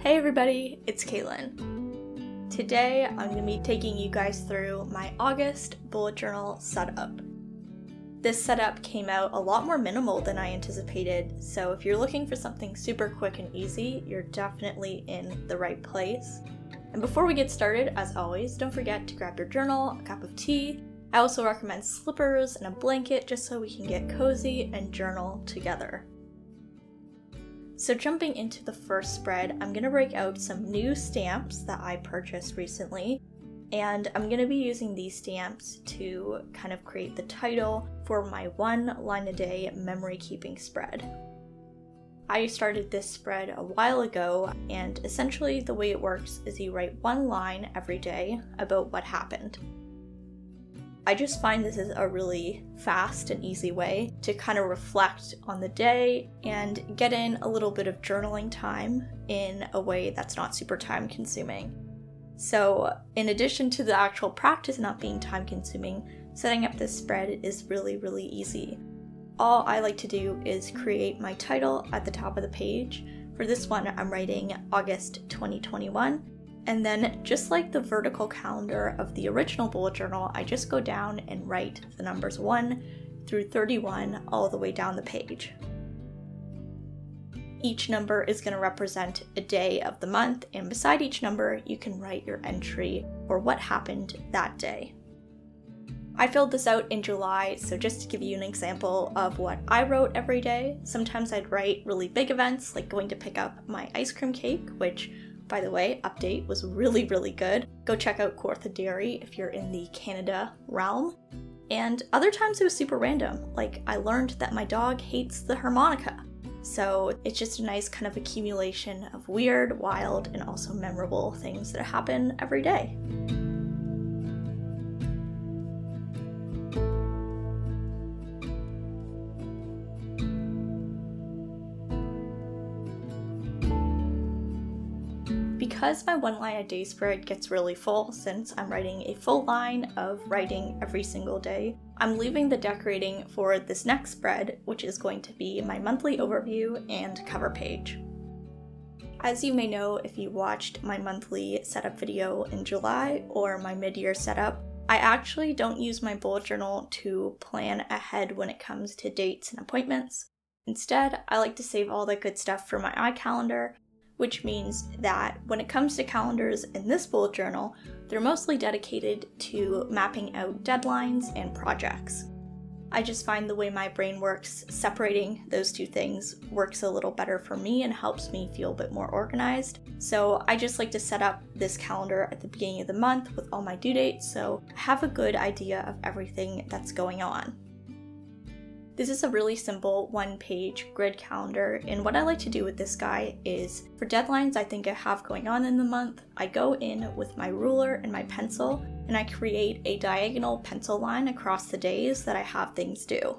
Hey everybody, it's Kaitlin. Today I'm going to be taking you guys through my August bullet journal setup. This setup came out a lot more minimal than I anticipated, so if you're looking for something super quick and easy, you're definitely in the right place. And before we get started, as always, don't forget to grab your journal, a cup of tea. I also recommend slippers and a blanket just so we can get cozy and journal together. So jumping into the first spread, I'm going to break out some new stamps that I purchased recently, and I'm going to be using these stamps to kind of create the title for my one line a day memory keeping spread. I started this spread a while ago, and essentially the way it works is you write one line every day about what happened. I just find this is a really fast and easy way to kind of reflect on the day and get in a little bit of journaling time in a way that's not super time consuming. So in addition to the actual practice not being time consuming, setting up this spread is really easy. All I like to do is create my title at the top of the page. For this one, I'm writing August 2021. And then, just like the vertical calendar of the original bullet journal, I just go down and write the numbers 1 through 31 all the way down the page. Each number is going to represent a day of the month, and beside each number, you can write your entry or what happened that day. I filled this out in July, so just to give you an example of what I wrote every day, sometimes I'd write really big events, like going to pick up my ice cream cake, which, by the way, update, was really good. Go check out Kawartha Dairy if you're in the Canada realm. And other times it was super random, like I learned that my dog hates the harmonica. So it's just a nice kind of accumulation of weird, wild, and also memorable things that happen every day. Because my one line a day spread gets really full, since I'm writing a full line of writing every single day, I'm leaving the decorating for this next spread, which is going to be my monthly overview and cover page. As you may know if you watched my monthly setup video in July or my mid-year setup, I actually don't use my bullet journal to plan ahead when it comes to dates and appointments. Instead, I like to save all the good stuff for my iCalendar, which means that when it comes to calendars in this bullet journal, they're mostly dedicated to mapping out deadlines and projects. I just find the way my brain works, separating those two things works a little better for me and helps me feel a bit more organized. So I just like to set up this calendar at the beginning of the month with all my due dates, so I have a good idea of everything that's going on. This is a really simple one-page grid calendar, and what I like to do with this guy is, for deadlines I think I have going on in the month, I go in with my ruler and my pencil, and I create a diagonal pencil line across the days that I have things due.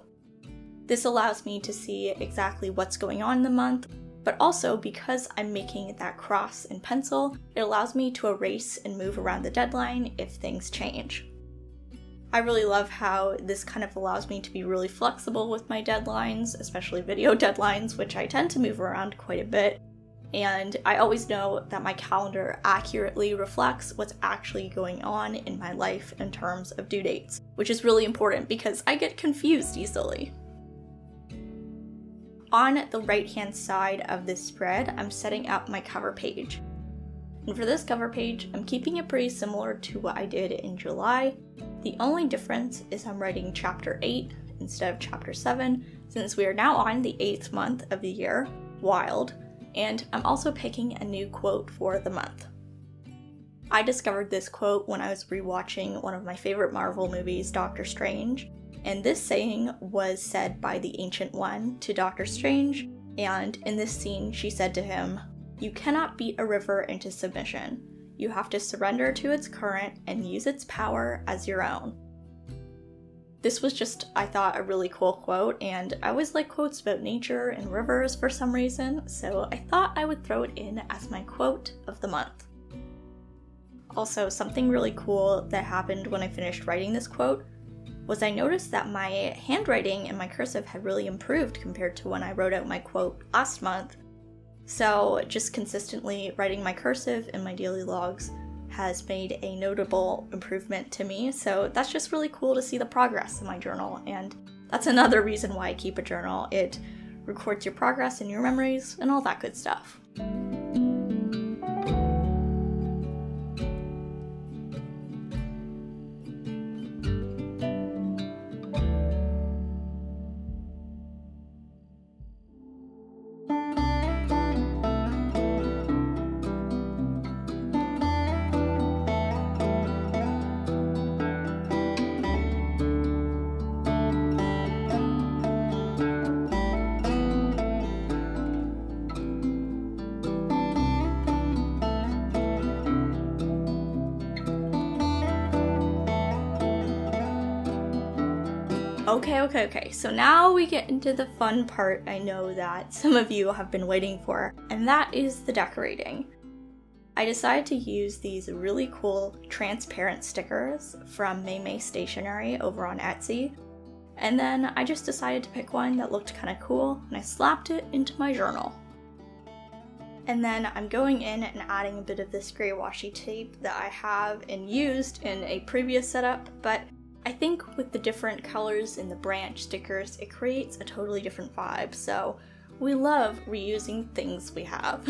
This allows me to see exactly what's going on in the month, but also because I'm making that cross in pencil, it allows me to erase and move around the deadline if things change. I really love how this kind of allows me to be really flexible with my deadlines, especially video deadlines, which I tend to move around quite a bit. And I always know that my calendar accurately reflects what's actually going on in my life in terms of due dates, which is really important because I get confused easily. On the right-hand side of this spread, I'm setting up my cover page. And for this cover page, I'm keeping it pretty similar to what I did in July. The only difference is I'm writing chapter 8 instead of chapter 7, since we are now on the 8th month of the year, wild, and I'm also picking a new quote for the month. I discovered this quote when I was rewatching one of my favorite Marvel movies, Doctor Strange, and this saying was said by the Ancient One to Doctor Strange, and in this scene she said to him, "You cannot beat a river into submission. You have to surrender to its current and use its power as your own." This was just, I thought, a really cool quote, and I always like quotes about nature and rivers for some reason, so I thought I would throw it in as my quote of the month. Also, something really cool that happened when I finished writing this quote was I noticed that my handwriting and my cursive had really improved compared to when I wrote out my quote last month. So just consistently writing my cursive in my daily logs has made a notable improvement to me. So that's just really cool to see the progress in my journal. And that's another reason why I keep a journal. It records your progress and your memories and all that good stuff. Okay, so now we get into the fun part I know that some of you have been waiting for, and that is the decorating. I decided to use these really cool transparent stickers from May Stationery over on Etsy, and then I just decided to pick one that looked kind of cool, and I slapped it into my journal. And then I'm going in and adding a bit of this gray washi tape that I have and used in a previous setup, but I think with the different colors in the branch stickers, it creates a totally different vibe, so we love reusing things we have.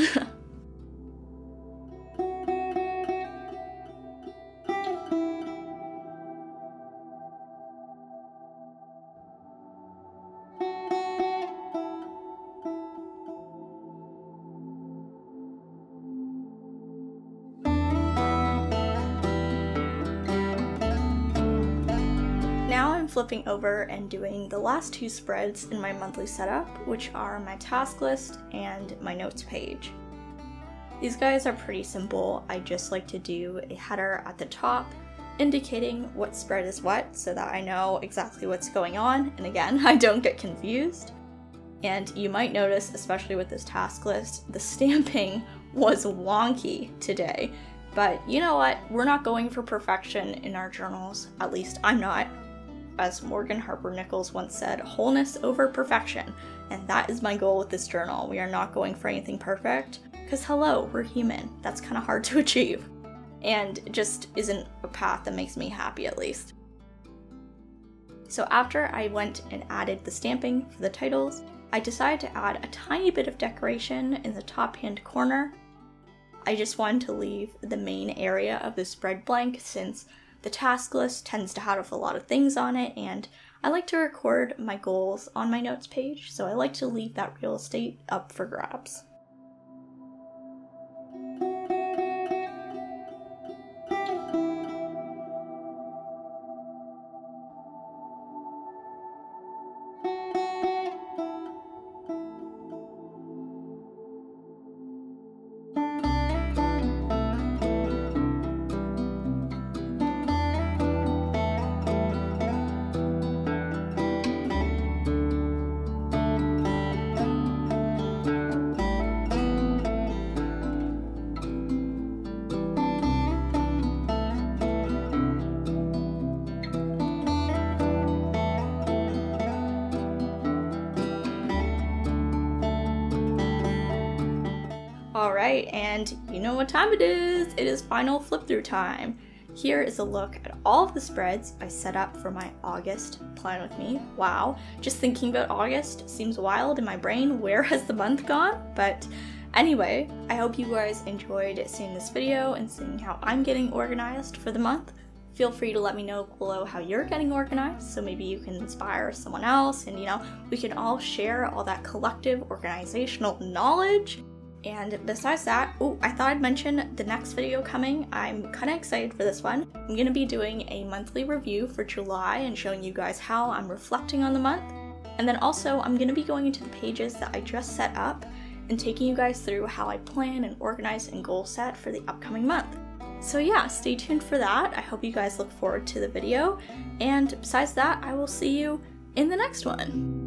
Flipping over and doing the last two spreads in my monthly setup, which are my task list and my notes page. These guys are pretty simple. I just like to do a header at the top indicating what spread is what so that I know exactly what's going on, and again, I don't get confused. And you might notice, especially with this task list, the stamping was wonky today. But you know what? We're not going for perfection in our journals, at least I'm not. As Morgan Harper Nichols once said, wholeness over perfection. And that is my goal with this journal. We are not going for anything perfect, because hello, we're human. That's kind of hard to achieve. And it just isn't a path that makes me happy, at least. So after I went and added the stamping for the titles, I decided to add a tiny bit of decoration in the top hand corner. I just wanted to leave the main area of the spread blank since the task list tends to have a lot of things on it, and I like to record my goals on my notes page, so I like to leave that real estate up for grabs. Alright, and you know what time it is! It is final flip through time! Here is a look at all of the spreads I set up for my August Plan With Me. Wow, just thinking about August seems wild in my brain. Where has the month gone? But anyway, I hope you guys enjoyed seeing this video and seeing how I'm getting organized for the month. Feel free to let me know below how you're getting organized, so maybe you can inspire someone else and, you know, we can all share all that collective organizational knowledge. And besides that, I thought I'd mention the next video coming. I'm kind of excited for this one. I'm going to be doing a monthly review for July and showing you guys how I'm reflecting on the month. And then also, I'm going to be going into the pages that I just set up and taking you guys through how I plan and organize and goal set for the upcoming month. So yeah, stay tuned for that. I hope you guys look forward to the video. And besides that, I will see you in the next one.